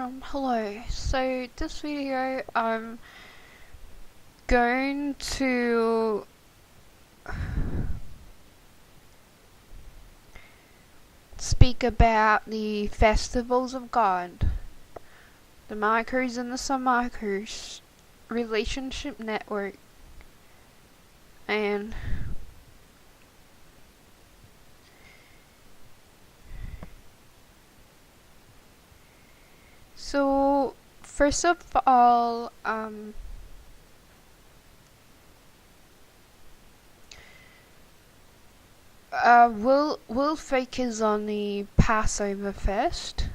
Hello. So this video, I'm going to speak about the festivals of God, the markers and the sub-markers, relationship network, and so first of all, we'll focus on the Passover first.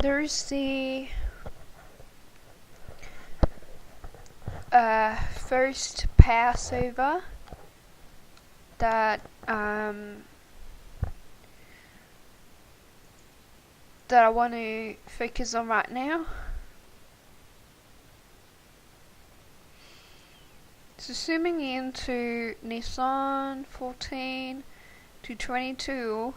There's the first Passover that I want to focus on right now. So zooming into Nissan 14 to 22,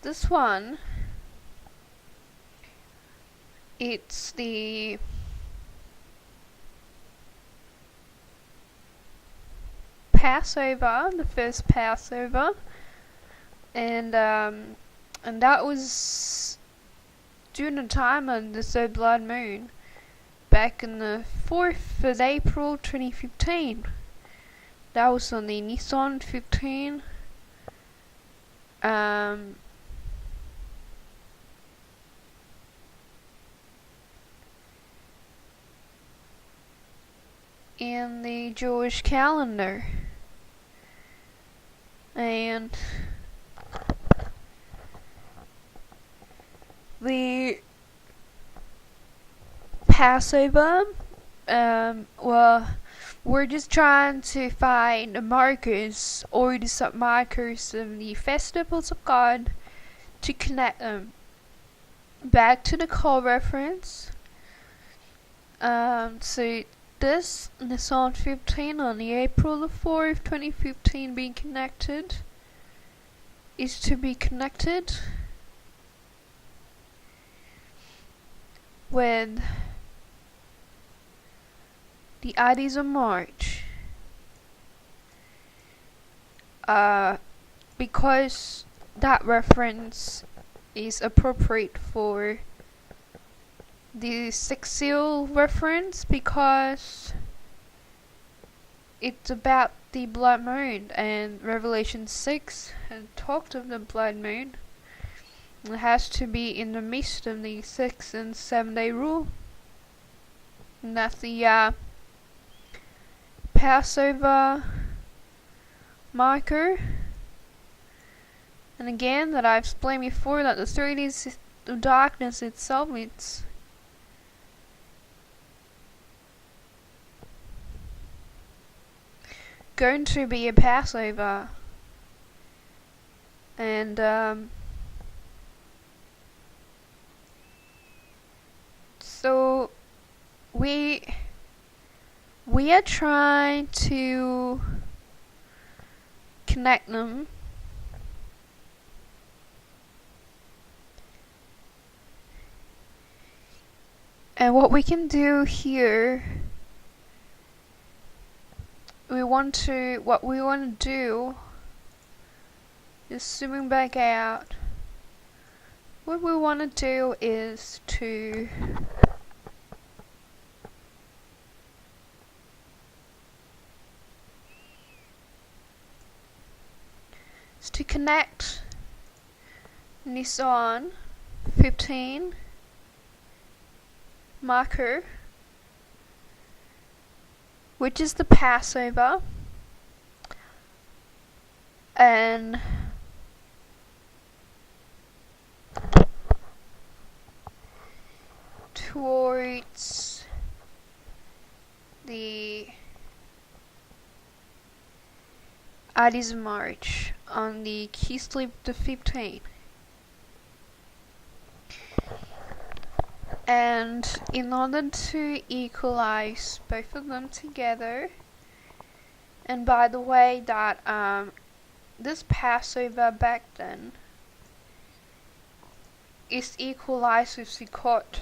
this one, it's the Passover, the first Passover, and that was during the time of the third blood moon, back in the 4th of April 2015. That was on the Nissan 15. In the Jewish calendar. And the Passover, well, we're just trying to find the markers or the sub-markers of the festivals of God to connect them back to the call reference. So this Nissan 15 on the April the 4th, 2015 being connected is to be connected with the Ides of March, because that reference is appropriate for the sixth seal reference, because it's about the blood moon, and Revelation 6 had talked of the blood moon. It has to be in the midst of the 6 and 7 day rule, and that's the Passover marker. And again, that I've explained before, that the 3 days of darkness itself, it's going to be a Passover. And so we are trying to connect them and what we can do here, what we want to do is zooming back out. What we want to do is to connect Nissan 15 marker, which is the Passover, and towards the Addis March on the key slip to 15. And in order to equalize both of them together, and by the way that this Passover back then is equalized with Sukkot.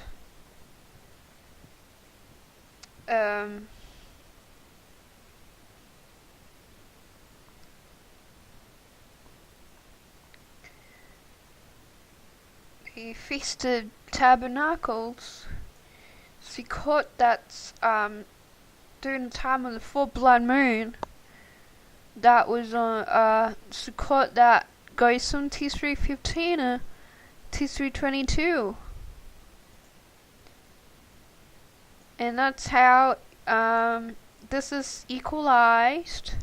The Feast of Tabernacles, Sukkot, that's during the time of the full blood moon. That was on Sukkot that goes from Tishrei 15 to Tishrei 22. And that's how this is equalized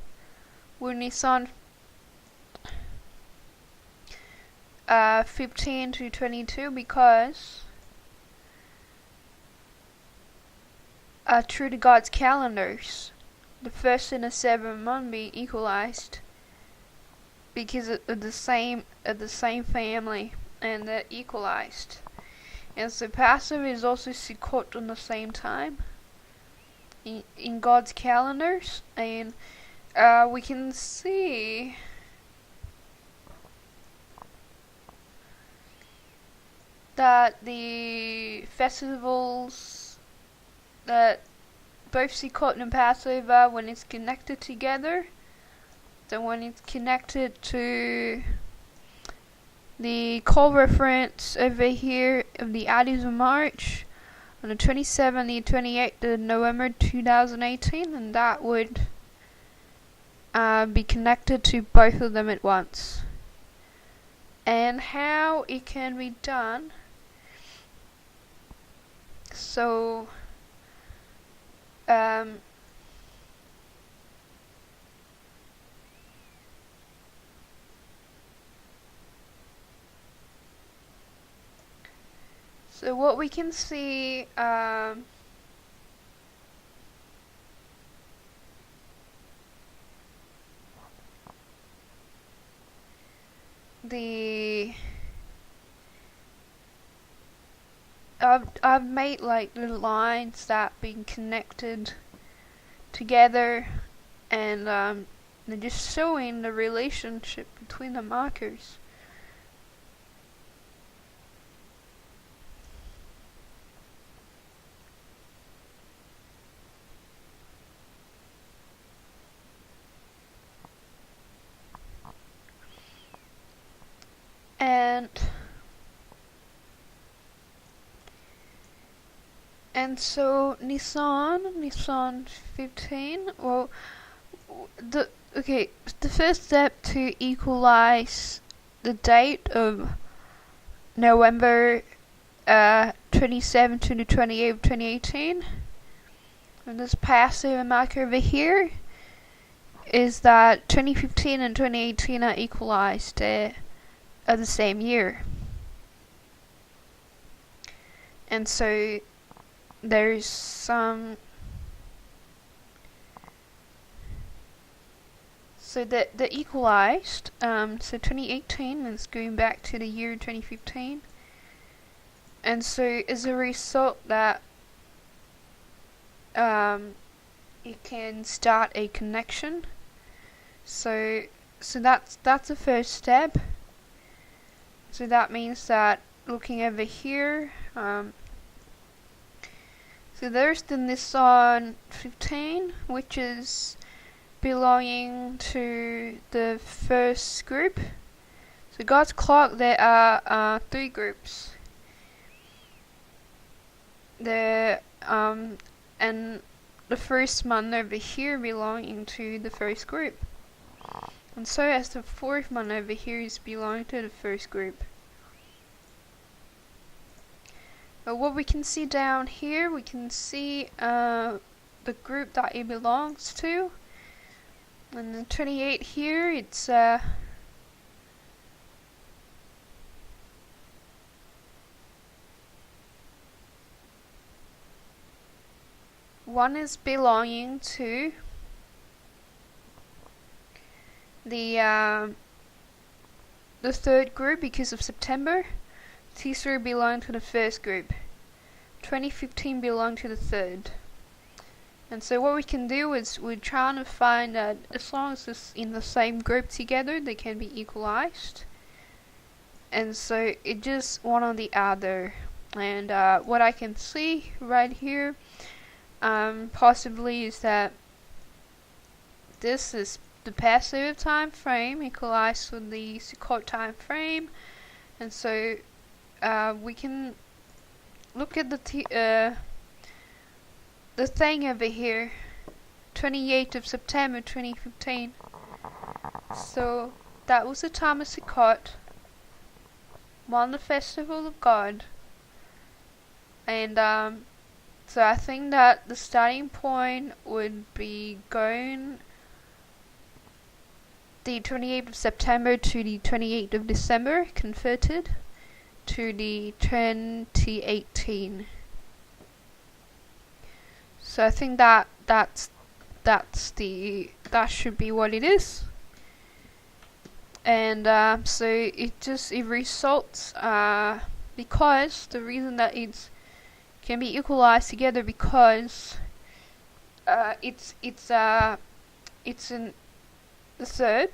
with Nisan 15 to 22, because true to God's calendars, the first and the seventh month be equalized because of the same family, and they're equalized. And so Passover is also Sukkot on the same time in God's calendars, and we can see that the festivals that both Sukkot and Passover, when it's connected together, then when it's connected to the call reference over here of the Addis March on the 27th and 28th of November 2018, and that would be connected to both of them at once. And how it can be done. So so what we can see, I've made like little lines that been connected together, and they're just showing the relationship between the markers. And so Nisan 15. Well, the first step to equalize the date of November 27 to the 28th of 2018, and this Passover marker over here, is that 2015 and 2018 are equalized of the same year. And so there's some, so that the equalized, so 2018 is going back to the year 2015, and so as a result that it can start a connection. So that's the first step. So that means that looking over here, so there's the Nisan 15, which is belonging to the first group. So God's clock, there are 3 groups. There and the first month over here belonging to the first group. And so as the 4th month over here is belonging to the first group. But what we can see down here, we can see the group that it belongs to. And the 28 here, it's one is belonging to the third group because of September. T3 belonged to the first group. 2015 belonged to the third. And so what we can do is we're trying to find that as long as it's in the same group together, they can be equalized. And so it just one or the other. And what I can see right here possibly is that this is the passive time frame equalized with the Sukkot time frame. And so we can look at the thing over here, 28th of September 2015. So that was the time of Sukkot, on the festival of God. And so I think that the starting point would be going the 28th of September to the 28th of December, converted to the 2018. So I think that should be what it is. And so it results because the reason that it can be equalized together because it's in the third.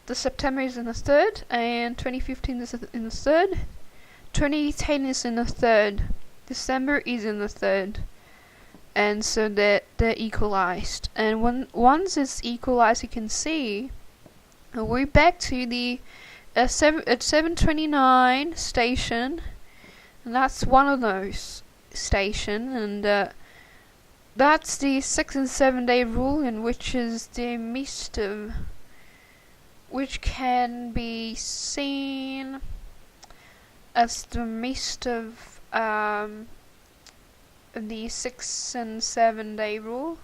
The September is in the third, and 2015 is in the third. 2018 is in the third. December is in the third, and so they're equalized. And once it's equalized, you can see we're back to the 729 station, and that's one of those station, and that's the 6 and 7 day rule, in which is the mist of, which can be seen as the mist of the 6 and 7 day rule,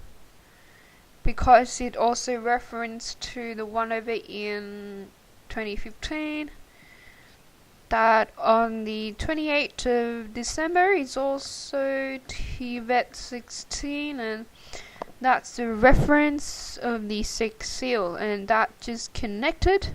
because it also referenced to the one over in 2015 that on the 28th of December is also Tibet 16, and that's the reference of the sixth seal, and that just connected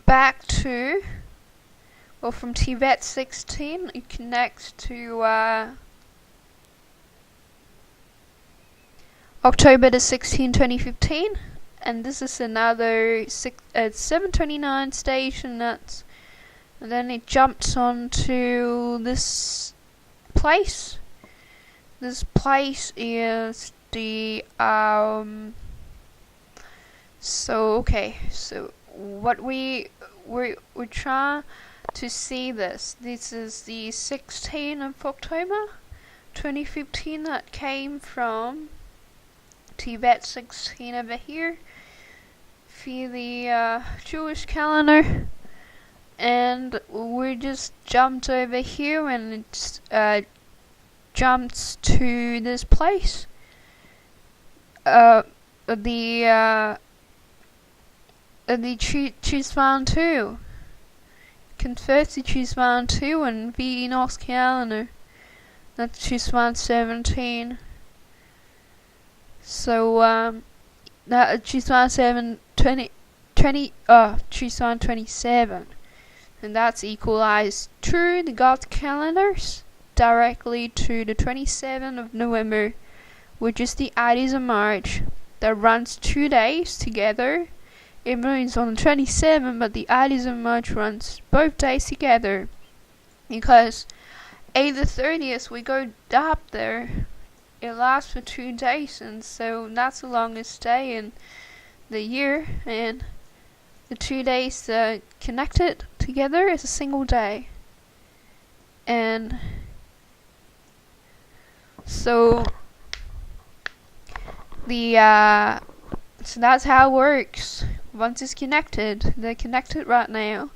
back to, well, from Tibet 16 it connects to October the 16th, 2015, and this is another 729 station. And then it jumps on this place. This place is the so what we're trying to see this is the 16th of October 2015 that came from Tibet 16 over here for the Jewish calendar, and we just jumped over here and it jumps to this place. The Chusvan 2 converts to Chusvan 2 and the Enoch's calendar. That's Chusvan 17. So that Chusvan 27, and that's equalized through the God's calendars directly to the 27th of November, which is the Ides of March, that runs 2 days together. Even though it's on the 27th, but the Ides of March runs both days together, because the 30th we go up there. It lasts for 2 days, and so that's the longest day in the year, and the 2 days connected together is a single day. And so so that's how it works. Once it's connected, they're connected right now.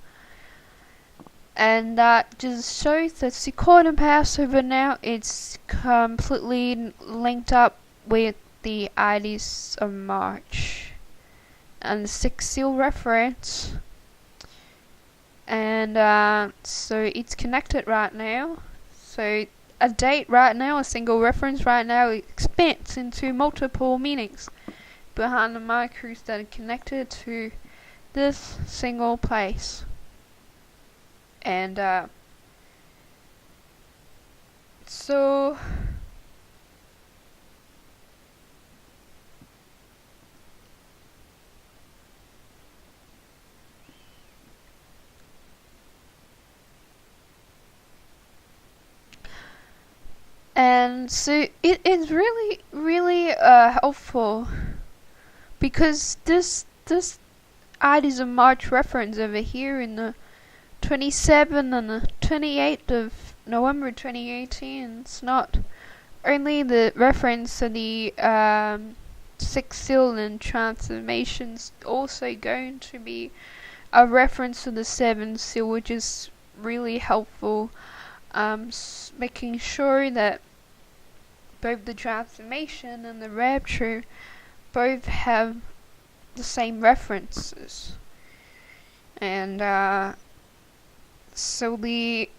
And that just shows that Sukkot and Passover now, it's completely linked up with the Ides of March. and the 6 seal reference, and so it's connected right now. So a date right now, a single reference right now, expands into multiple meanings behind the markers that are connected to this single place. And so it is really helpful, because this Ides of March reference over here in the 27th and the 28th of November 2018, it's not only the reference to the 6 seal and transformations, also going to be a reference to the 7 seal, which is really helpful, making sure that both the transformation and the rapture both have the same references. And so the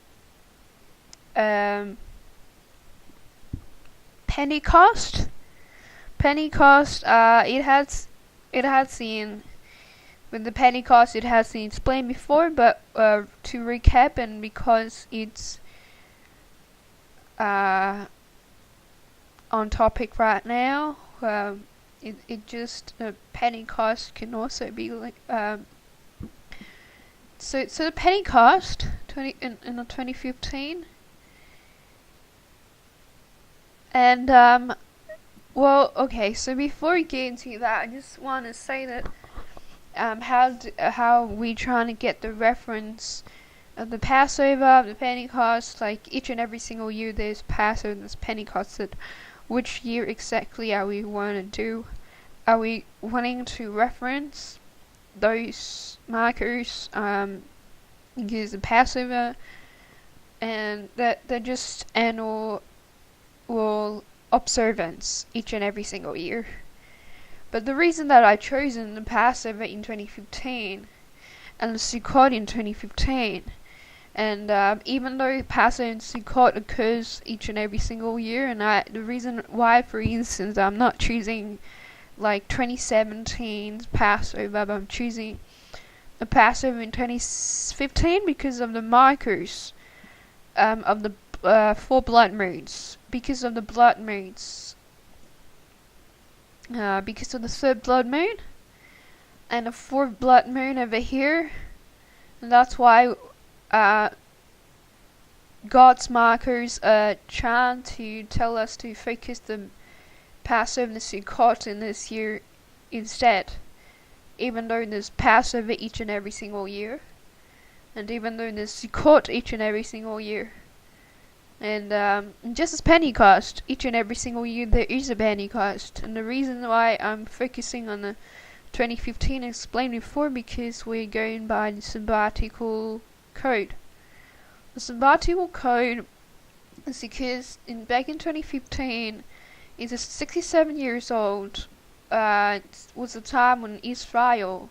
Pentecost, it has seen with the Pentecost, it has been explained before, but to recap, and because it's on topic right now, it just Pentecost can also be like so the Pentecost in the 2015, and well, okay, so before we get into that, I just want to say that how we trying to get the reference of the Passover, of the Pentecost, like each and every single year there's Passover and there's Pentecost. That which year exactly are we want to do? Are we wanting to reference those markers? Because the Passover and that they're just annual observance each and every single year. But the reason that I chosen the Passover in 2015 and the Sukkot in 2015, and even though Passover and Sukkot occurs each and every single year, and the reason why, for instance, I'm not choosing like 2017's Passover, but I'm choosing the Passover in 2015 because of the markers of the 4 blood moons, because of the blood moons, because of the 3rd blood moon and the 4th blood moon over here, and that's why God's markers are trying to tell us to focus the Passover and the Sukkot in this year instead, even though there's Passover each and every single year, and even though there's Sukkot each and every single year, and just as Pentecost, each and every single year there is a Pentecost. And the reason why I'm focusing on the 2015 explained before, because we're going by the sabbatical code. The sabbatical code is because back in 2015, it's 67 years old. It was the time when Israel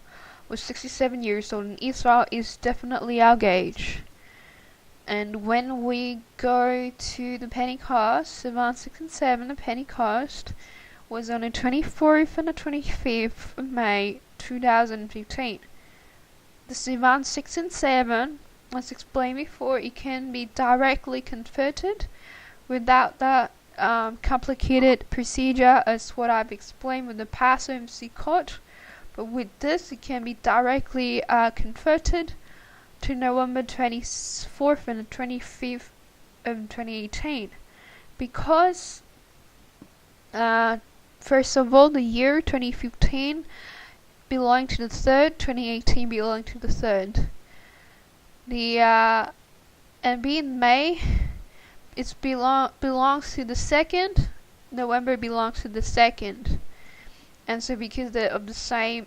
was 67 years old, and Israel is definitely our gauge. And when we go to the Pentecost, around 6 and 7, the Pentecost was on the 24th and the 25th of May 2015. The Sivan 6 and 7, as explained before, it can be directly converted without that complicated procedure as what I've explained with the Passover and Sukkot. But with this, it can be directly converted to November 24th and the 25th of 2018. Because, first of all, the year 2015 belonged to the 3rd, 2018 belonged to the 3rd. And being May, it belongs to the 2nd. November belongs to the 2nd, and so because they're of the same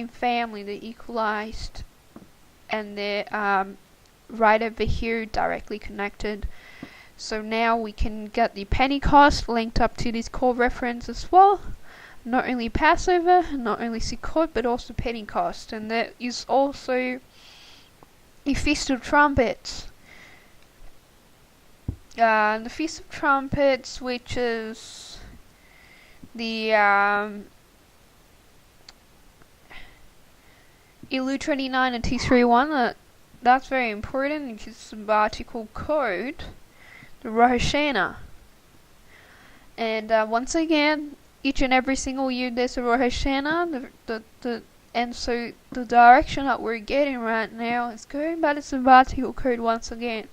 family, they equalized, and they're right over here directly connected. So now we can get the Pentecost linked up to this core reference as well, not only Passover, not only Sukkot, but also Pentecost, and there is also the Feast of Trumpets. The Feast of Trumpets, which is the Elul 29 and T31, that's very important, which is the sabbatical code, the Rosh Hashanah. And once again, each and every single year there's a Rosh Hashanah, and so the direction that we're getting right now is going by the sabbatical code once again.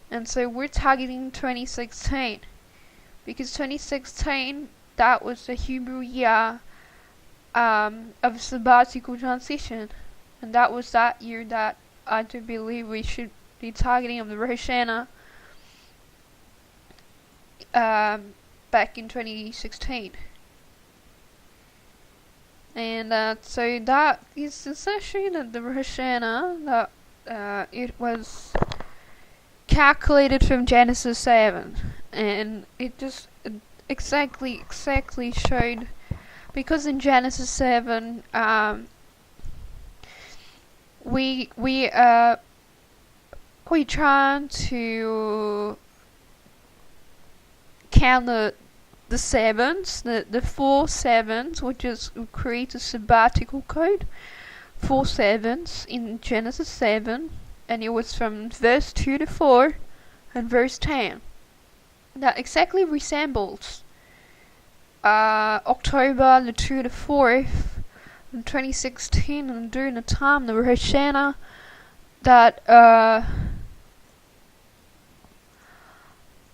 And so we're targeting 2016, because 2016, that was the Hebrew year of sabbatical transition, and that was that year that I do believe we should be targeting of the Rosh Hashanah back in 2016. And so that is essentially the Rosh Hashanah, that it was calculated from Genesis 7, and it just exactly showed, because in Genesis 7 we try to count the sevens, the 4 sevens, which is create a sabbatical code, 4 sevens in Genesis 7, and it was from verse 2 to 4 and verse 10. That exactly resembles October the 2 to 4th in 2016, and during the time the Rosh Hashanah that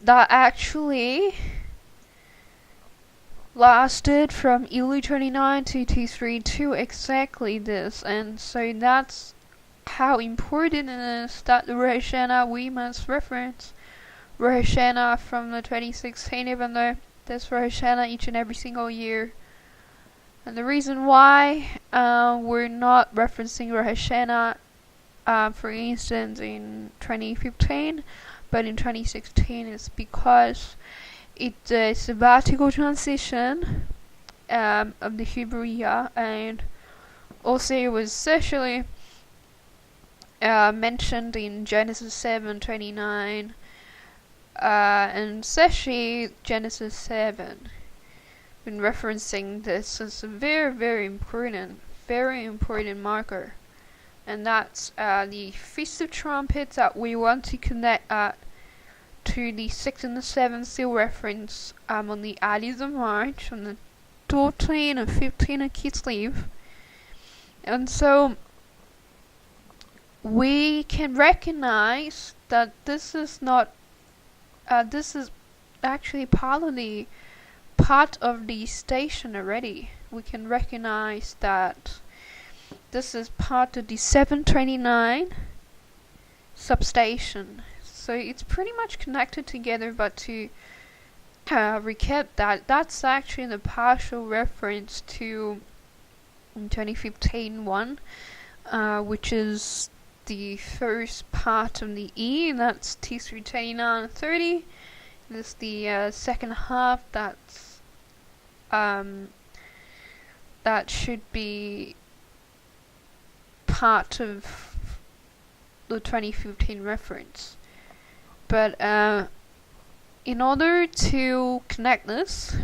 actually lasted from Elul 29 to T32, exactly this. And so that's how important it is that the Rosh Hashanah we must reference Rosh Hashanah from the 2016, even though there's Rosh Hashanah each and every single year. And the reason why we're not referencing Rosh Hashanah, for instance, in 2015, but in 2016, is because it's a sabbatical transition of the Hebrew year, and also it was especially mentioned in Genesis 7:29, and especially Genesis 7. When referencing this as a very important marker, and that's the Feast of Trumpets that we want to connect to the 6 and the 7 seal reference on the Ides of March, on the 14 and 15 of Kislev. And so we can recognize that this is not this is actually part of the station already. We can recognize that this is part of the 729 substation. So it's pretty much connected together, but to recap that's actually the partial reference to 2015 one, which is the first part of the E, and that's T3 29 and 30. This is the second half that's that should be part of the 2015 reference. But in order to connect this,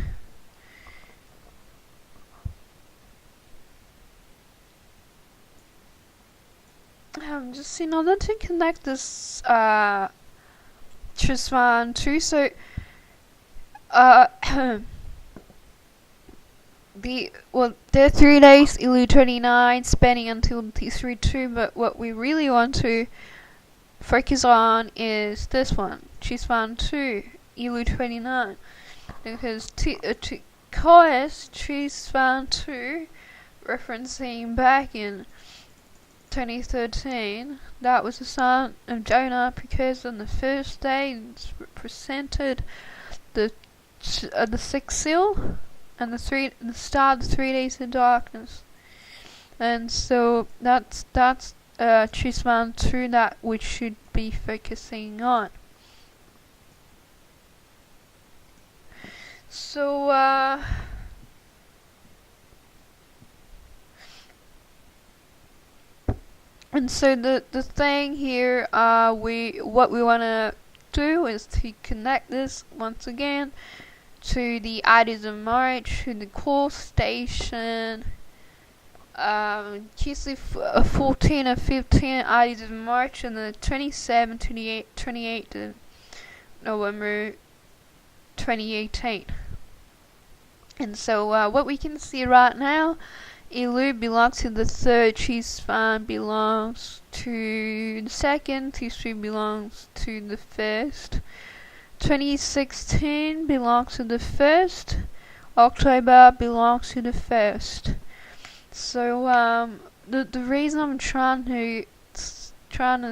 just in order to connect this Chusvan too, so there are 3 days, Elul 29, spanning until T32, but what we really want to focus on is this one, Chusvan 2, Elul 29, because Chusvan 2, referencing back in 2013, that was the son of Jonah, because on the first day it represented the 6th seal and the start of the 3 days of darkness. And so that's Chusvan 2, that we should be focusing on. So And so the thing here, what we wanna do is to connect this once again to the Ides of March, to the call station. Usually 14 or 15 Ides of March, and the 27, 28 of November 2018. And so what we can see right now, Elu belongs to the third, Chisfan belongs to the second, Tisri belongs to the first, 2016 belongs to the first, October belongs to the first. So the reason I'm trying to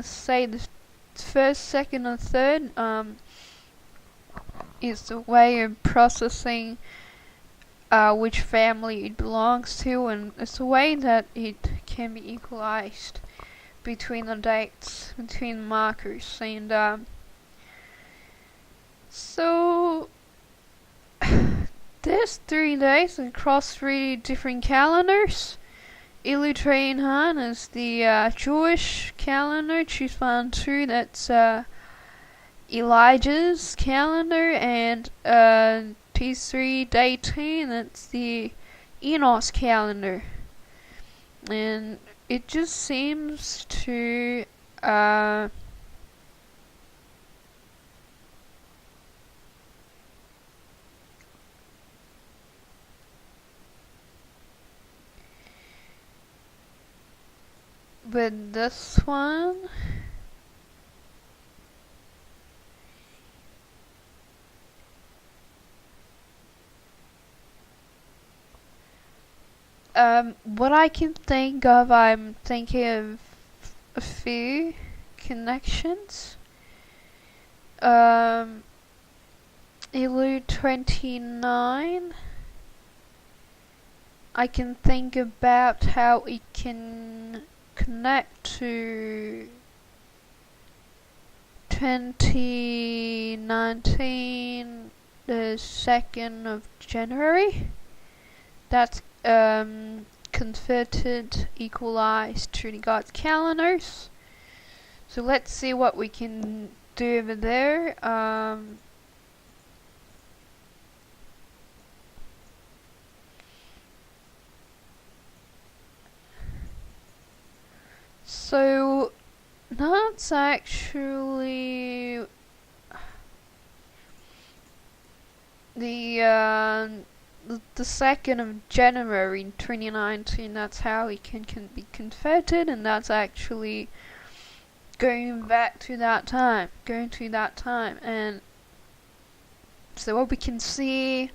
say the first, second, and third is the way of processing which family it belongs to, and it's a way that it can be equalized between the dates, between the markers, and so there's 3 days across 3 different calendars. Ilu Han is the Jewish calendar, Chifan 2, that's Elijah's calendar, and T3 18, that's the Enos calendar. And it just seems to with this one, what I can think of, I'm thinking of a few connections. Elu 29, I can think about how it can connect to 2019, the 2nd of January. That's converted, equalized to the God's calendars. So let's see what we can do over there. So that's actually the 2nd of January 2019. That's how it can be converted, and that's actually going back to that time, and so what we can see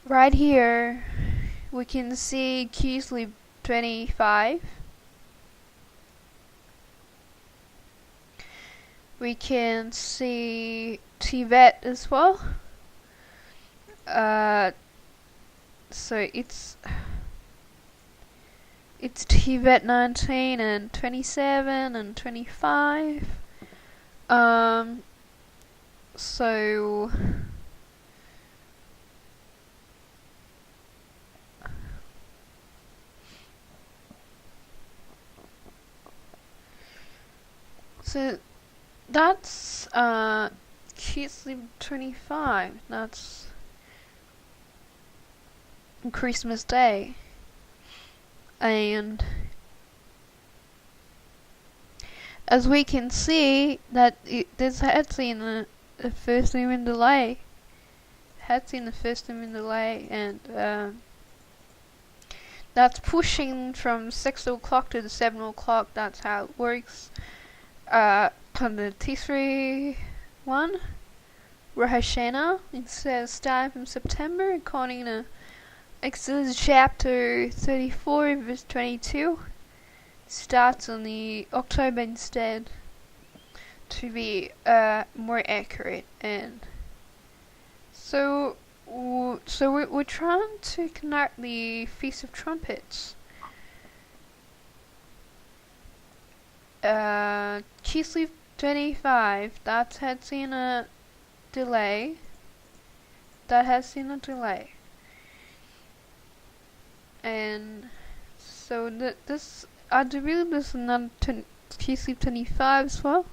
right here, we can see Kislev 25. We can see Tibet as well. So it's Tibet 19 and 27 and 25. So that's Kislev 25. That's Christmas Day. And as we can see, that this had seen the first human delay. And that's pushing from 6 o'clock to the 7 o'clock. That's how it works. On the T3 one, Rosh Hashanah, it says starting from September, according to Exodus chapter 34, verse 22, starts on the October instead, to be more accurate. And so we're trying to connect the Feast of Trumpets. Kislev 25, that has seen a delay. And so So this I do believe this is another key sleep 25 as well.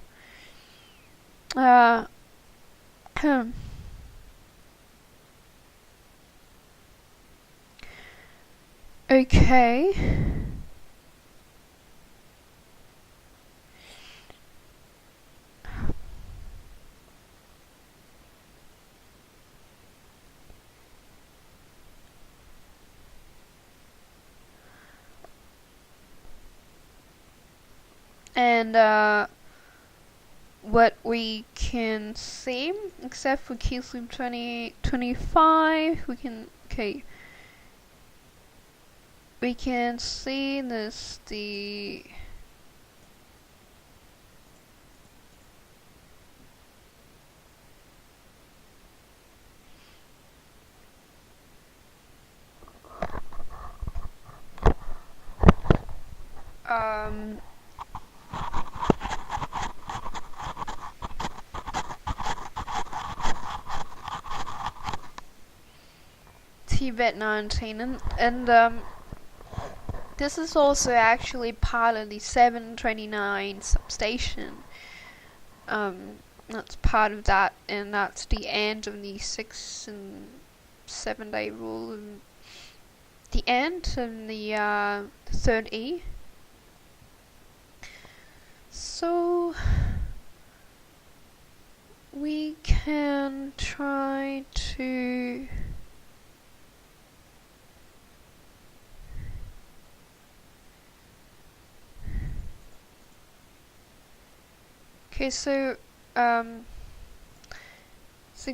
Okay. And what we can see, except for key sleep 2025, we can see the Tibet 19, and this is also actually part of the 729 substation. That's part of that, and that's the end of the 6 and 7 day rule, and the end of the third E. So we can try to so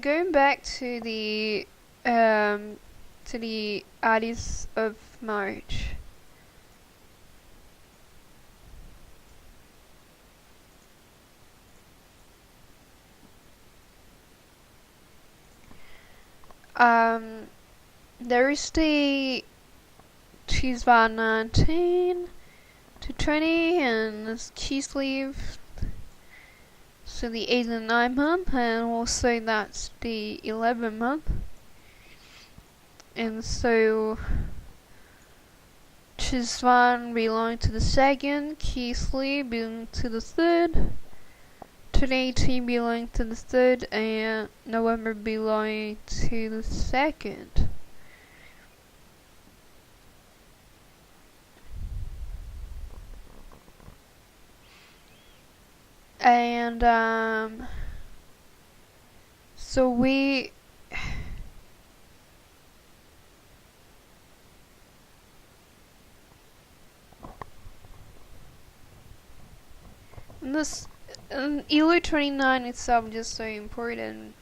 going back to the ideas of marriage. There is the Tuesday 19 to 20, and this key sleeve. So the 8th and 9th month, and also that's the 11th month. And so Chisvan belong to the 2nd, Kislev belong to the 3rd, 2018 belong to the 3rd, and November belong to the 2nd. And so we this ELU 29 itself is just so important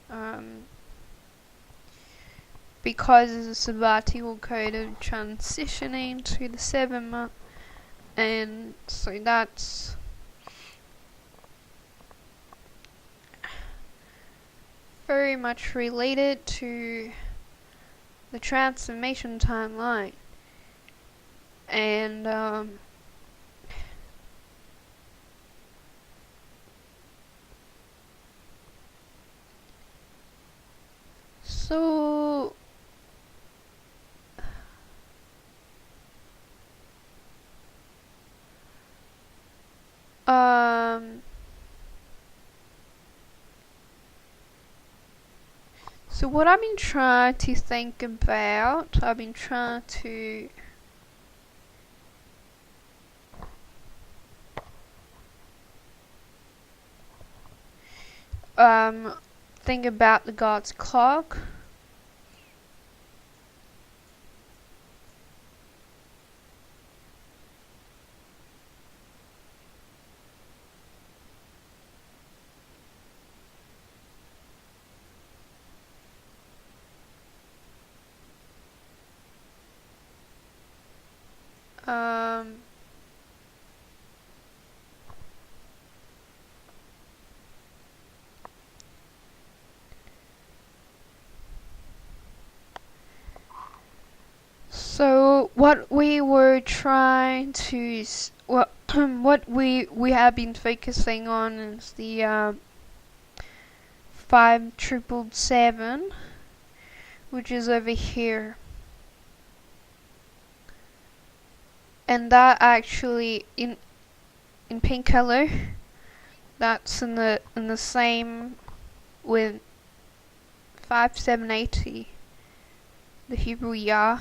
because it's a sabbatical code of transitioning to the 7th month, and so that's very much related to the transformation timeline. And so so what I've been trying to think about, I've been trying to think about the God's clock. So what we were trying to what we have been focusing on is the 5777, which is over here. and that actually in pink color, that's in the same with 5780, the Hebrew Yah,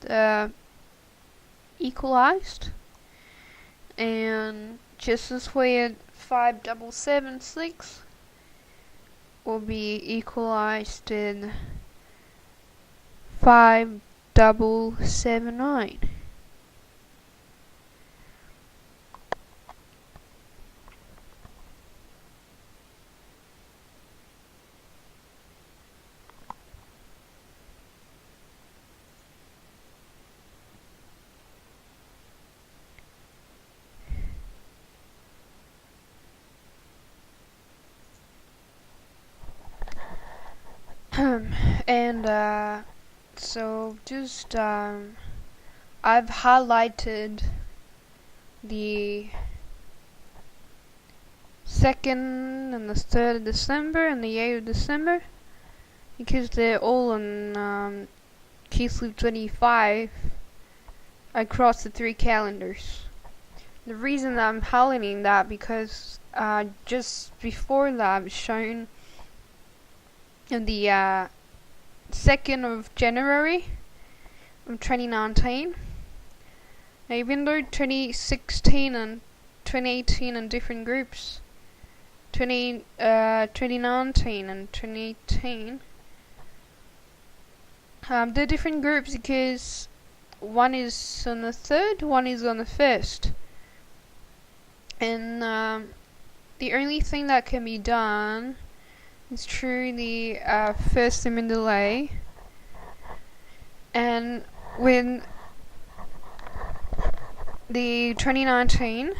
the equalized, and just as weird 5776 will be equalized in 5779. And so just I've highlighted the 2nd and the 3rd of December and the 8th of December because they're all on Kislev 25 across the 3 calendars. The reason I'm highlighting that because just before that I've shown the 2nd of January of 2019. Now, even though 2016 and 2018 are different groups, 2019 and 2018, they're different groups because one is on the 3rd, one is on the 1st. And the only thing that can be done is through the first limit delay, and when the 2019,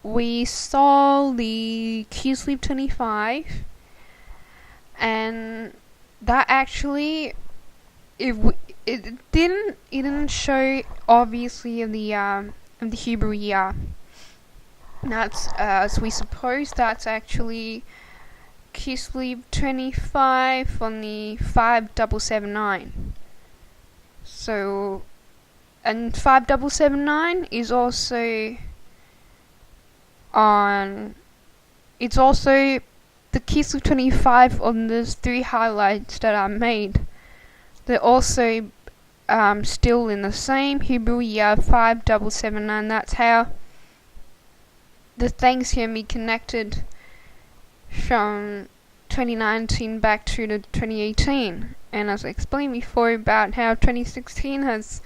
we saw the Kislev 25, and that actually it didn't show obviously of the Hebrew Yah. That's as we suppose that's actually Kislev 25 on the 5779. So, and 5779 is also on. It's also the Kislev 25 on those 3 highlights that I made. They're also still in the same Hebrew Yah 5779. That's how the things can be connected from 2019 back to the 2018. And as I explained before about how 2016 has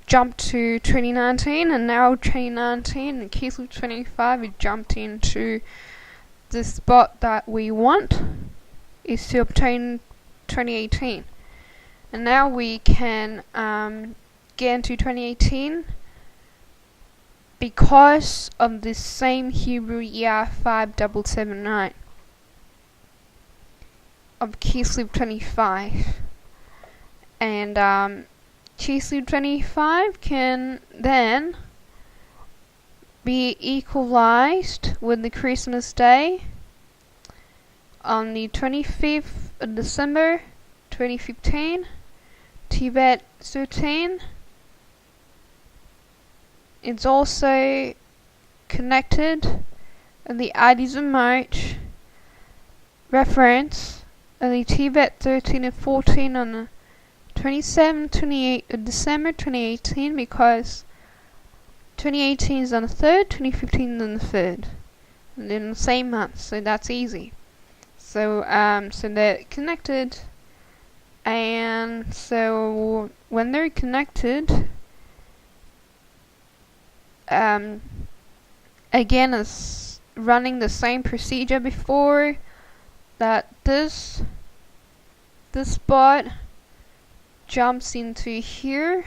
jumped to 2019, and now 2019 and Kislev 25 it jumped into the spot that we want is to obtain 2018. And now we can get into 2018 because of the same Hebrew Yah 5779 of Kislev 25. And Kislev 25 can then be equalized with the Christmas Day on the 25th of December 2015, Tibet 13. It's also connected in the IDs of March reference of the Tibet 13 and 14 on the 27th, 28th of December 2018 because 2018 is on the 3rd, 2015 is on the 3rd. And in the same month, so that's easy. So, so they're connected, and so when they're connected, again, it's running the same procedure before that this spot jumps into here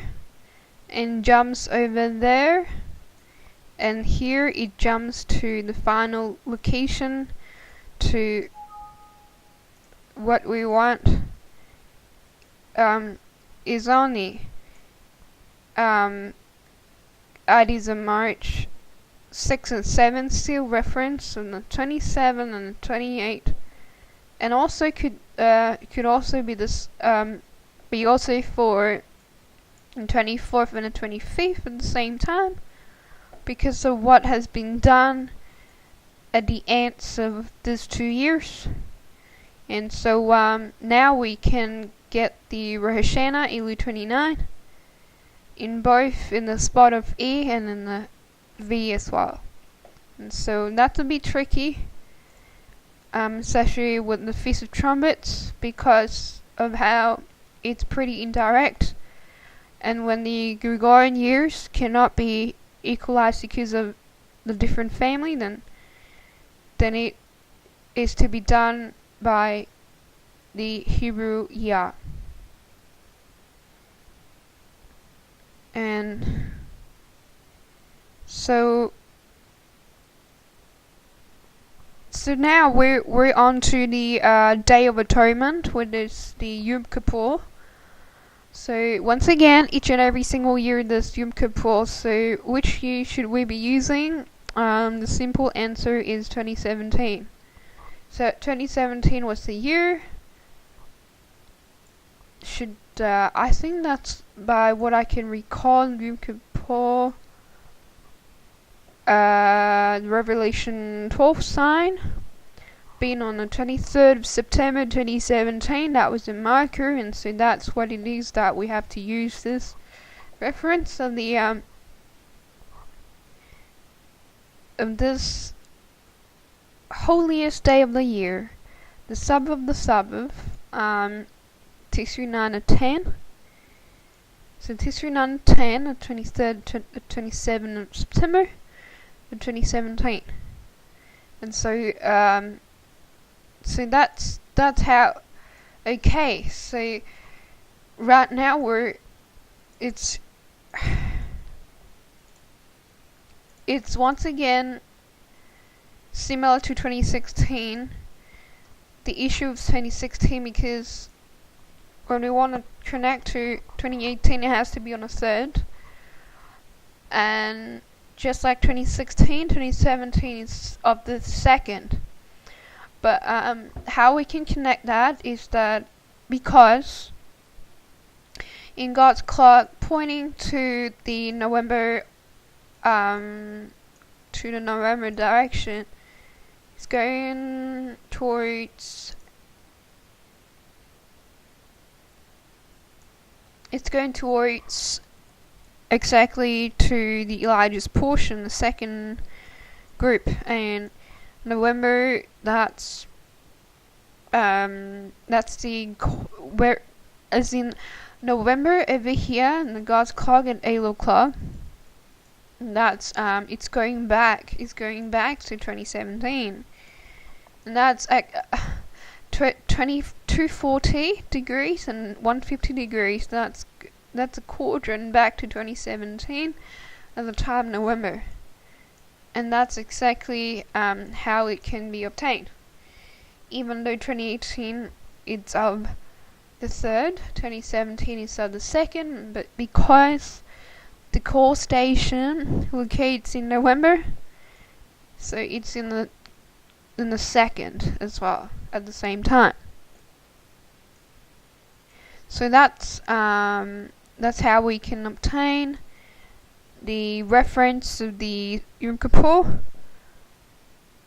and jumps over there, and here it jumps to the final location to what we want is only IDs of March 6 and 7 still reference on the 27 and the 28 and also could also be this be also for the 24th and the 25th at the same time, because of what has been done at the ends of these 2 years. And so now we can get the Rosh Hashanah Elul 29 in both in the spot of E and in the V as well. And so that's a bit tricky, especially with the Feast of Trumpets, because of how it's pretty indirect, and when the Gregorian years cannot be equalized because of the different family, then it is to be done by the Hebrew year. And so now we're on to the Day of Atonement, which is the Yom Kippur. So once again, each and every single year there's Yom Kippur. So which year should we be using? The simple answer is 2017. So 2017 was the year. I think that's, by what I can recall, Yom Kippur, Revelation 12 sign, being on the 23rd of September 2017. That was the marker, and so that's what it is that we have to use this reference of the of this holiest day of the year, the Sabbath of the Sabbath, Tishrei 9 and 10. So Tishrei 9 and 10, the 23rd to 27th of September, 2017. And so so that's how. Okay, so right now it's once again similar to 2016. The issue of 2016, because when we want to connect to 2018, it has to be on a third, and just like 2016, 2017 is of the second. But how we can connect that is that because in God's clock pointing to the November direction, it's going towards exactly to the Elijah's portion, the second group. And November, that's the where, as in November over here in the God's clock at Elul clock. That's it's going back to 2017, and that's at 240 degrees and 150 degrees. That's a quadrant back to 2017 at the time November, and that's exactly how it can be obtained. Even though 2018 it's of the third, 2017 is of the second, but because the core station locates in November, so it's in the second as well at the same time. So that's how we can obtain the reference of the Yom Kippur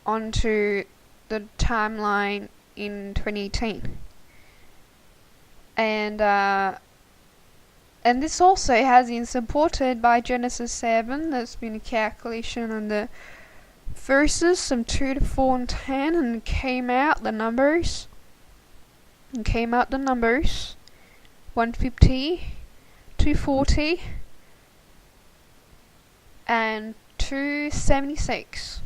onto the timeline in 2018. And this also has been supported by Genesis 7. There's been a calculation on the verses from 2 to 4 and 10, and came out the numbers. 150, 240, and 276.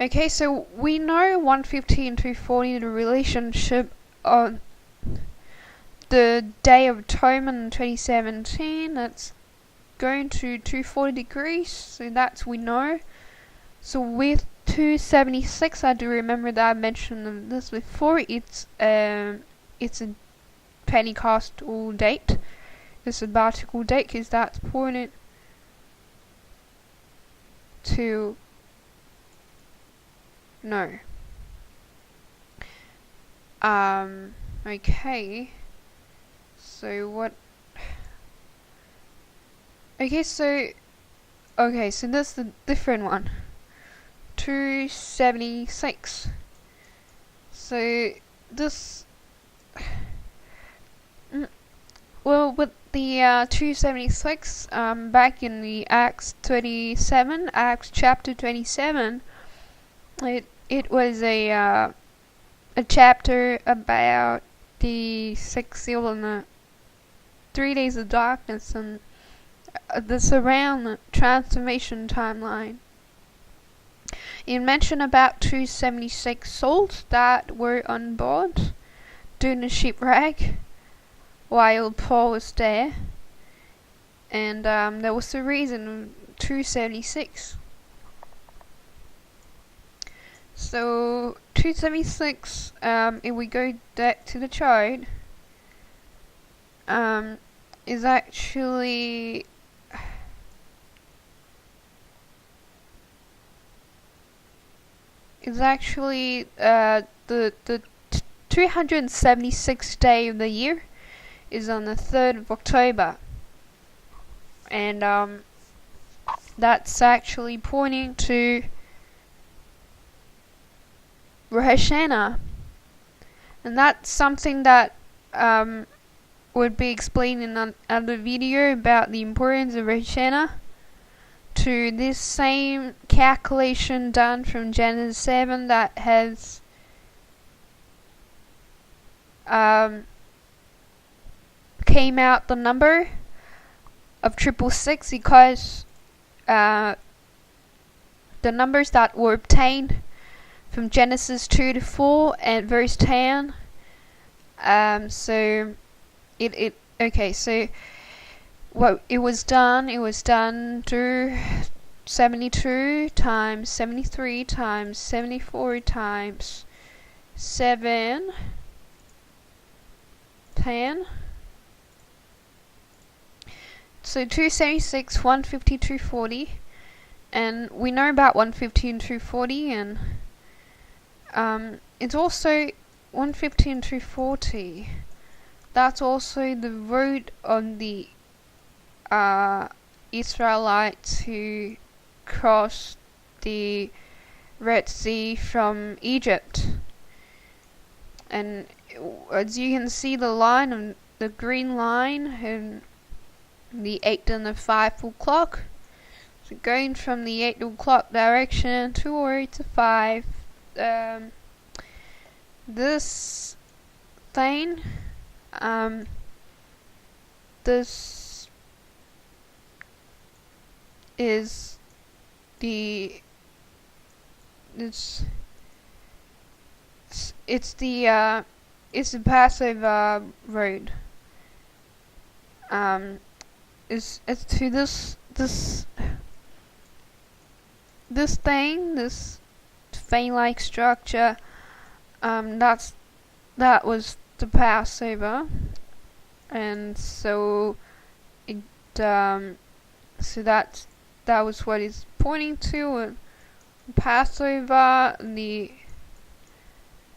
Okay, so we know 150 and 240, the relationship on the Day of Atonement in 2017, that's going to 240 degrees, so that's we know. So with 276, I do remember that I mentioned this before, it's a Pentecostal date, it's a biblical date, because that's pointed to, no, Okay. So what? Okay, so that's the different one. 276. So this, well, with the 276, back in the Acts chapter 27, it was a chapter about the 6 seal and the 3 days of darkness, and this around the transformation timeline. It mentioned about 276 souls that were on board during the shipwreck while Paul was there, and that was the reason 276. So 276, if we go back to the chart, is actually the 376th day of the year is on the 3rd of October, and that's actually pointing to Rosh Hashanah, and that's something that would be explained in another video about the importance of Rosh Hashanah to this same calculation done from Genesis 7 that has came out the number of 666, because the numbers that were obtained from Genesis 2 to 4 and verse 10. So what it was done through 72 times 73 times 74 times 7, 10. So 276, 150, 240, and we know about 150 and 240, and it's also 150 and 240. That's also the route on the Israelites who crossed the Red Sea from Egypt. And as you can see, the line, on the green line, and the 8 and the 5 o'clock. So going from the 8 o'clock direction towards the 5, this thing, this is the it's the Passover road. It's to this thing, this vein-like structure. That was the Passover, and so that was what it's pointing to. Passover, the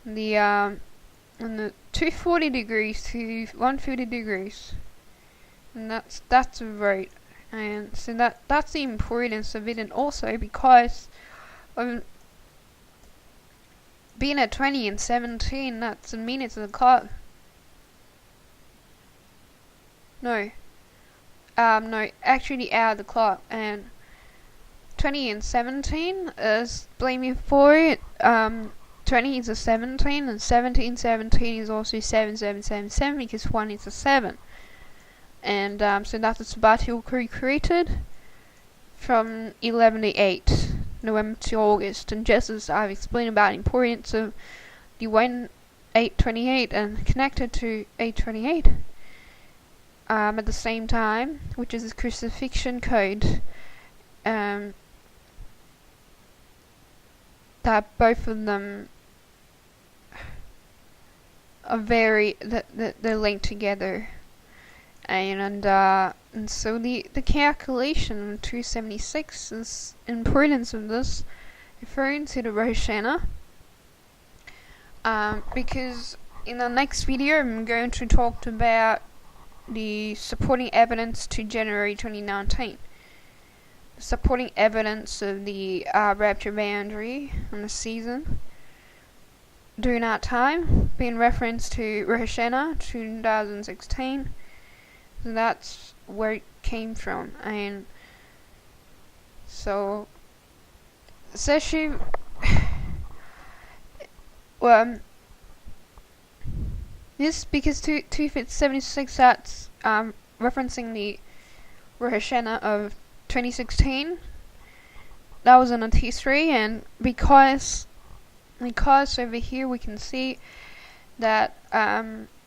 240 degrees to 150 degrees, and that's right. And so that's the importance of it, and also because of being at 20 and 17, that's in minutes of the clock. No, actually the hour of the clock, and 20 and 17 is blaming for it. 20 is a 17, and 17 is also 7 because 1 is a 7. And so that's the sabbatical created from 11 to 8, November to August. And just as I've explained about the importance of the 828 and connected to 828 at the same time, which is the crucifixion code, that both of them are they're linked together, and so the calculation of 276 is importance of this, referring to the Rosh Hashanah, because in the next video, I'm going to talk about the supporting evidence to January 2019. The supporting evidence of the Rapture boundary on the season during that time, being referenced to Rosh Hashanah 2016. So that's where it came from, and so especially well, this because 276, that's referencing the Rosh Hashanah of 2016. That was on a T3, and because over here we can see that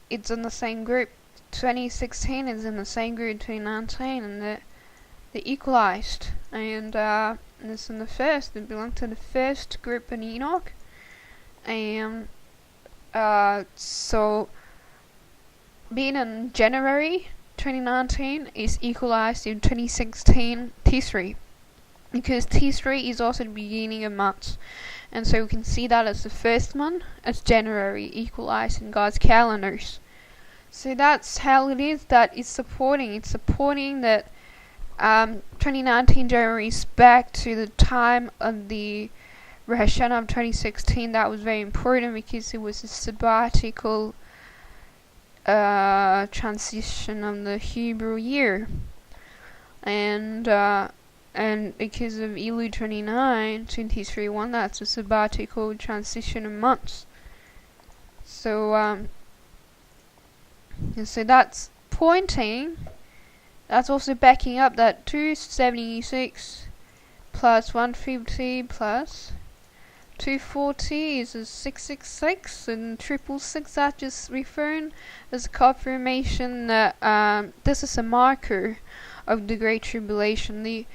it's in the same group. 2016 is in the same group 2019, and they equalized, and it's in the first. It belonged to the first group in Enoch, and so being in January 2019 is equalized in 2016 T3, because T3 is also the beginning of months, and so we can see that as the first month as January equalized in God's calendars. So that's how it is that it's supporting that 2019 January is back to the time of the Rosh Hashanah of 2016. That was very important because it was a sabbatical transition of the Hebrew year, and because of Elul 29 23:1, that's a sabbatical transition of months. So so that's pointing. That's also backing up that 276 plus 150 plus 240 is a 666, and 666, that just referring as confirmation that this is a marker of the Great Tribulation. The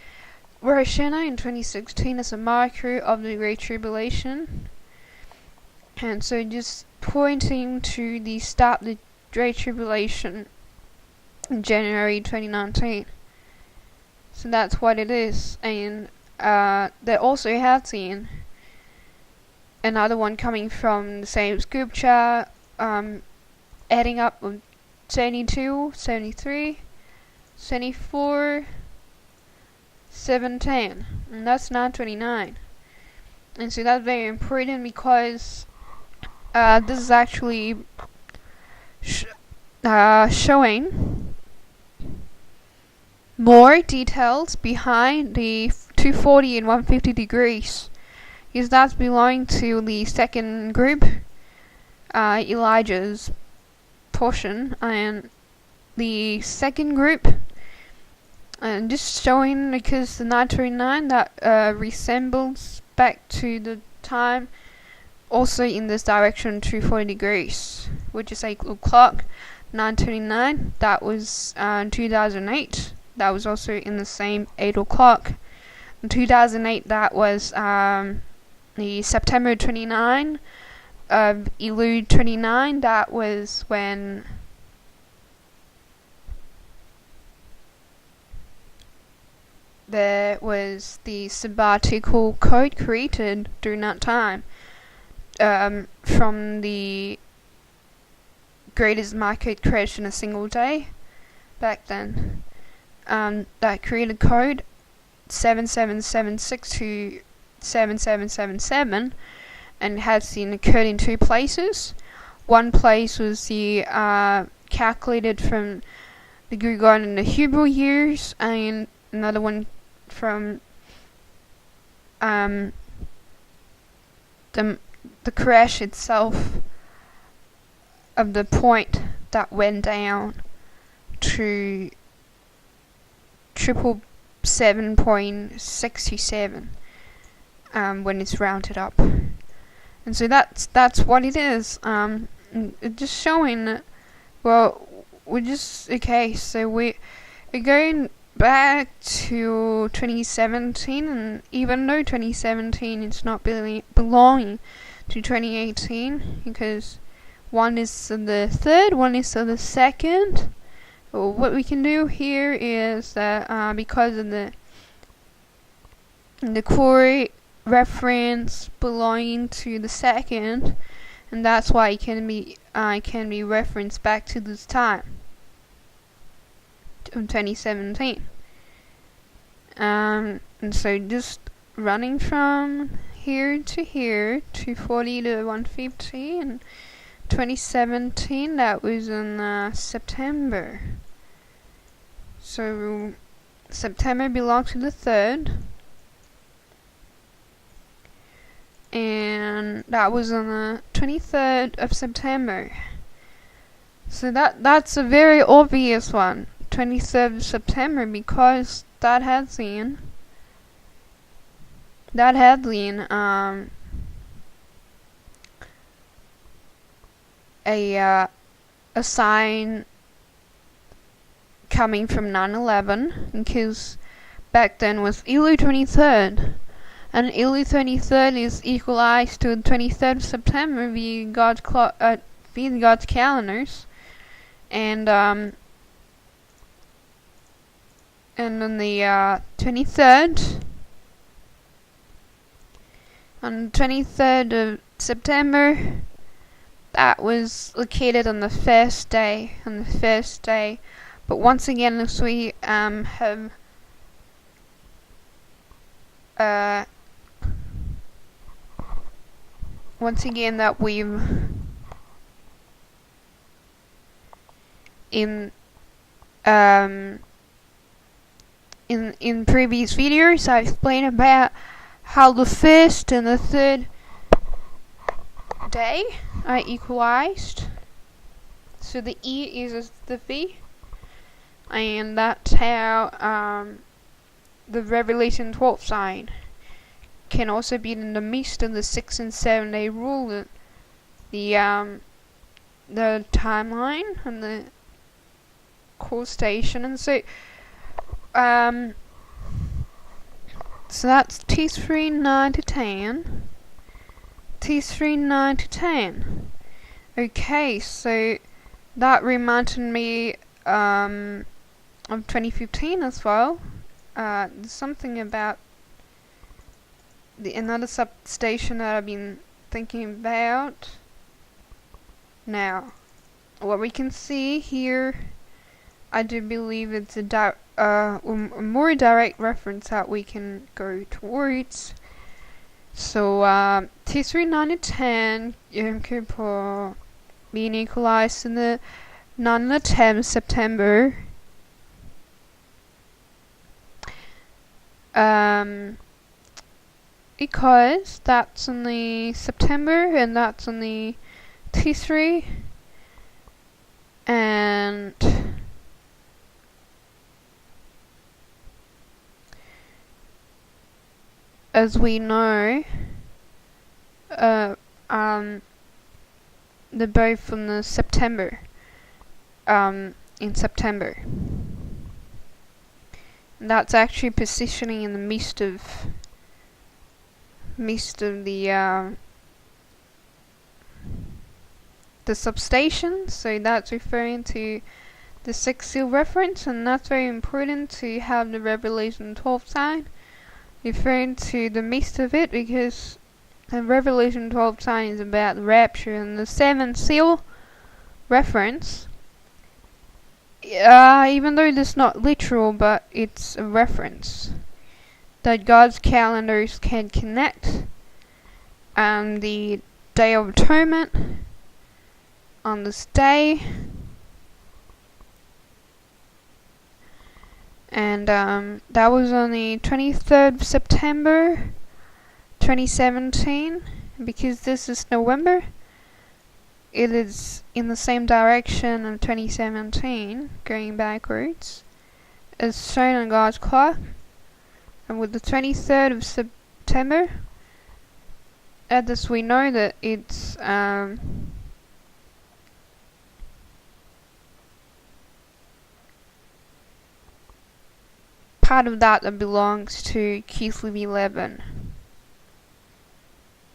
Rosh Hashanah in 2016 is a marker of the Great Tribulation, and so just pointing to the start of the Great Tribulation in January 2019. So that's what it is, and they also have seen another one coming from the same scripture, adding up of 72, 73, 74, 710, and that's 929. And so that's very important because this is actually showing more details behind the 240 and 150 degrees, because that's belonging to the second group, Elijah's portion, and the second group, and just showing because the 929 that resembles back to the time also in this direction 240 degrees, which is 8 o'clock. 929, that was 2008, that was also in the same 8 o'clock. In 2008, that was the September 29 of Elul 29, that was when there was the sabbatical code created during that time, from the greatest market crash in a single day back then. That created code 7776 to 7777, and had seen occurred in two places. One place was the calculated from the Gregorian and the Hebrew years, and another one from the crash itself of the point that went down to 777.67 when it's rounded up. And so that's what it is. It's just showing that, well, we're just okay. So we're going back to 2017, and even though 2017 is not belonging to 2018, because one is the third, one is the second. Well, what we can do here is that because of the core reference belonging to the second, and that's why it can be referenced back to this time of 2017. And so just running from here to here, 240 to 150, and 2017, that was in September. So September belongs to the 3rd, and that was on the 23rd of September. So that's a very obvious one, 23rd of September, because that had been a sign coming from 9/11, because back then was Elu 23rd, and Elu 23rd is equalized to the 23rd of September via God's calendars, and on the 23rd, on the 23rd of September, that was located on the first day. But once again, as we have once again that we've in previous videos, I explained about how the 1st and the 3rd day are equalized. So the E is the V, and that's how the Revelation 12 sign can also be in the midst of the 6 and 7 day rule, the timeline and the core station, and so that's T3 9 to 10. T3 9 to 10. Okay, so that reminded me of 2015 as well. There's something about another substation that I've been thinking about. Now, what we can see here, I do believe it's a more direct reference that we can go towards. So T3 9 to 10, Yom Kippur being equalized in the 9 and the 10 September. Because that's in the September, and that's in the T3, and as we know, they're both from the September, in September. And that's actually positioning in the midst of the substation, so that's referring to the 6 seal reference, and that's very important to have the Revelation 12 sign referring to the midst of it, because the Revelation 12 sign is about the rapture, and the 7 seal reference, even though it's not literal, but it's a reference that God's calendars can connect, and the Day of Atonement on this day, and that was on the 23rd of September 2017. Because this is November, it is in the same direction of 2017, going backwards, as shown on God's clock. And with the 23rd of September, at this we know that it's part of that belongs to Kislev 11.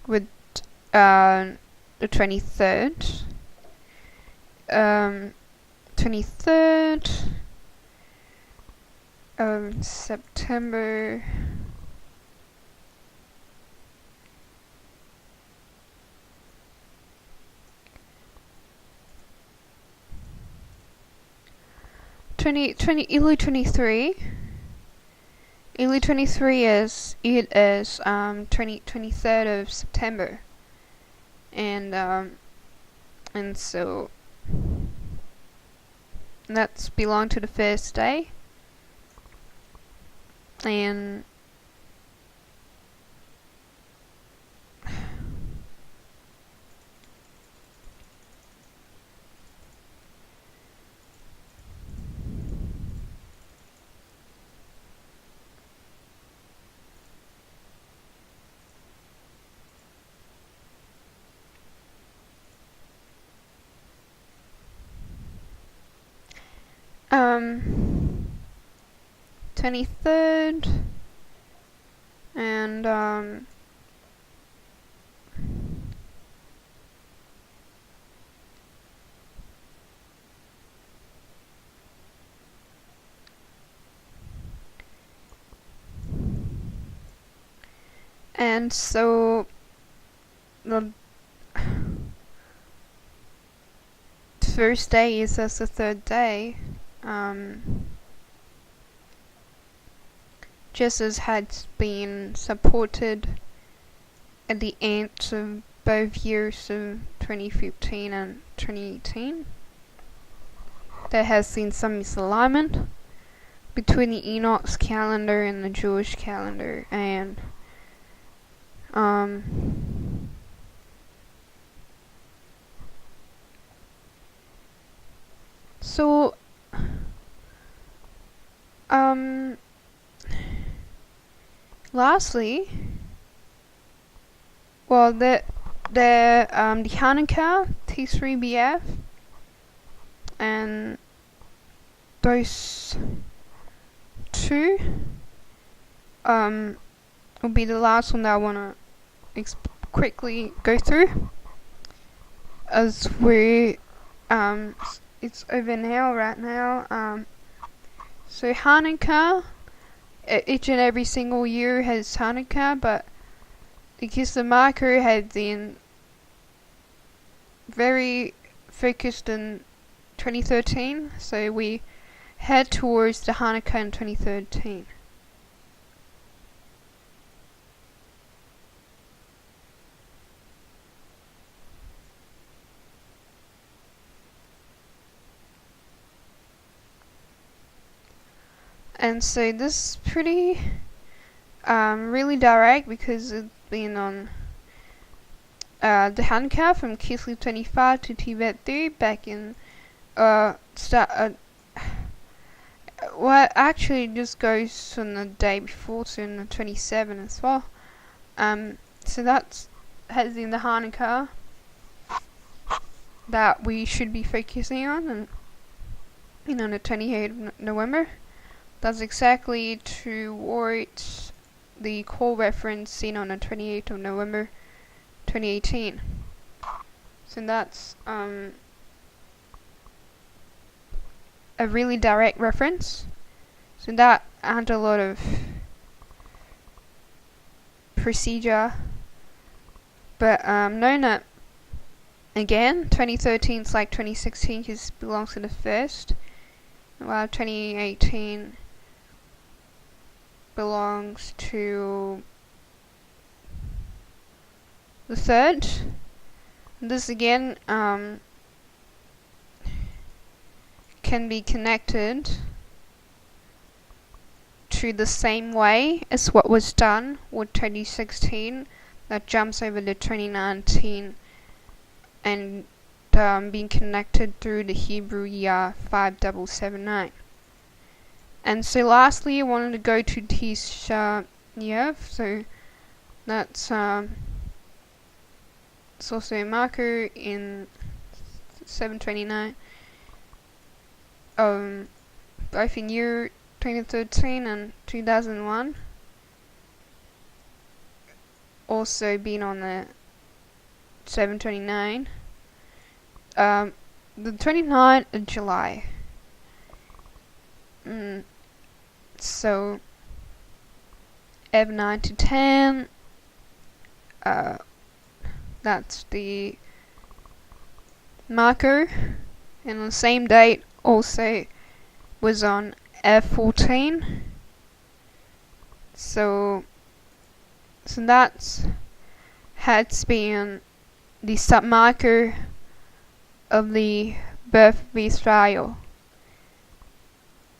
With the 23rd, 23rd of September, Early 23. Early 23 is 23rd of September, and so that's belong to the first day, and um 23rd, and so the first day is as the third day, just as had been supported at the end of both years of 2015 and 2018. There has been some misalignment between the Enoch's calendar and the Jewish calendar, and so lastly, well, the Hanukkah T3BF, and those two will be the last one that I want to quickly go through, as we it's over now, right now. So Hanukkah, each and every single year has Hanukkah, but because the marker had been very focused in 2013, so we head towards the Hanukkah in 2013. And so this is pretty really direct, because it's been on the Hanukkah from Kislev 25 to Tibet 3 back in well, actually it just goes from the day before to the 27 as well. So that's has been the Hanukkah that we should be focusing on, and on the 28th of November. That's exactly towards the core reference seen on the 28th of November 2018. So that's a really direct reference. So that had a lot of procedure, but knowing that again 2013 is like 2016 because it belongs to the first, while 2018 belongs to the third. This again can be connected to the same way as what was done with 2016, that jumps over to 2019 and being connected through the Hebrew year 5779. And so lastly, I wanted to go to Tisha B'Av, so that's it's also a marker in 729, both in year 2013 and 2001. Also been on the 729, the 29th of July. So F 9 to 10, that's the marker, and on the same date also was on F14. So that's has been the submarker of the birth of Israel.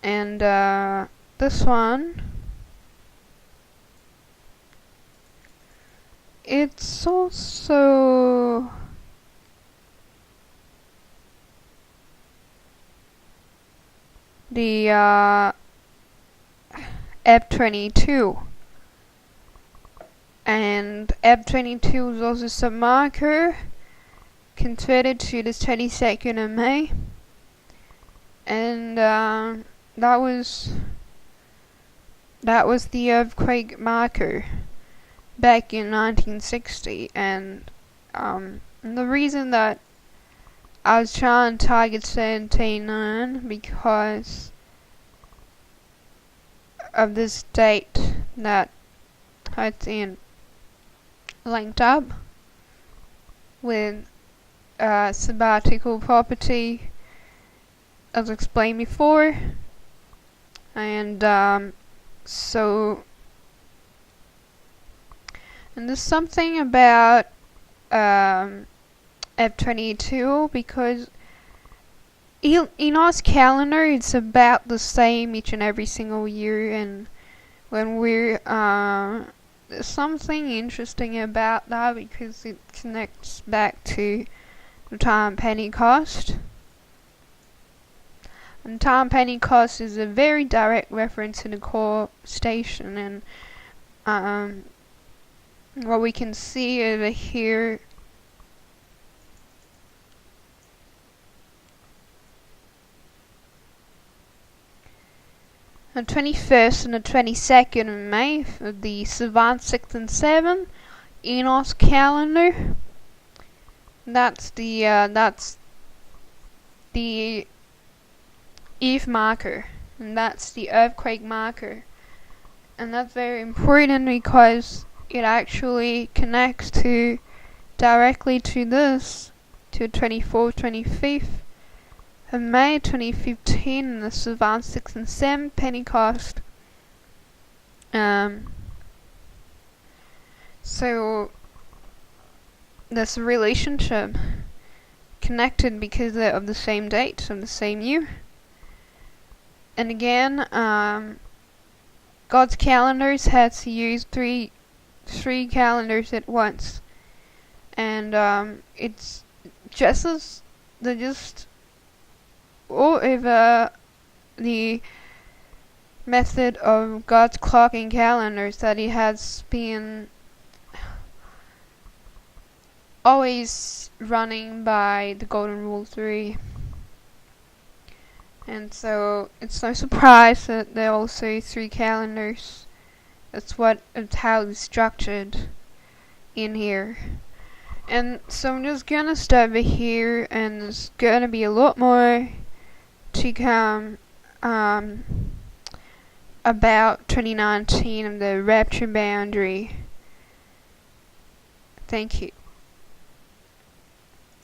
And this one, it's also the F22. And F22 is also submarker, converted to the 22nd of May. And that was the earthquake marker back in 1960. And the reason that I was trying to target 17-9 because of this date that it's in linked up with sabbatical property, as explained before. And and there's something about F22 because in our calendar it's about the same each and every single year, and when we're there's something interesting about that because it connects back to the time of Pentecost. And time of Pentecost is a very direct reference to the core station, and what we can see over here the 21st and the 22nd of May for the Savant 6 and 7 Enos calendar. That's the Eve marker, and that's the earthquake marker. And that's very important because it actually connects directly to this, to 24th, 25th of May 2015 in the Savant 6 and 7 Pentecost. So this relationship connected because of the same date of the same year. And again, God's calendars had to use three calendars at once, and it's just as they're just all over the method of God's clocking calendars that He has been always running by the Golden Rule 3. And so it's no surprise that there are also 3 calendars. That's how it's structured in here. And so I'm just gonna stop it here, and there's gonna be a lot more to come about 2019 and the Rapture boundary. Thank you.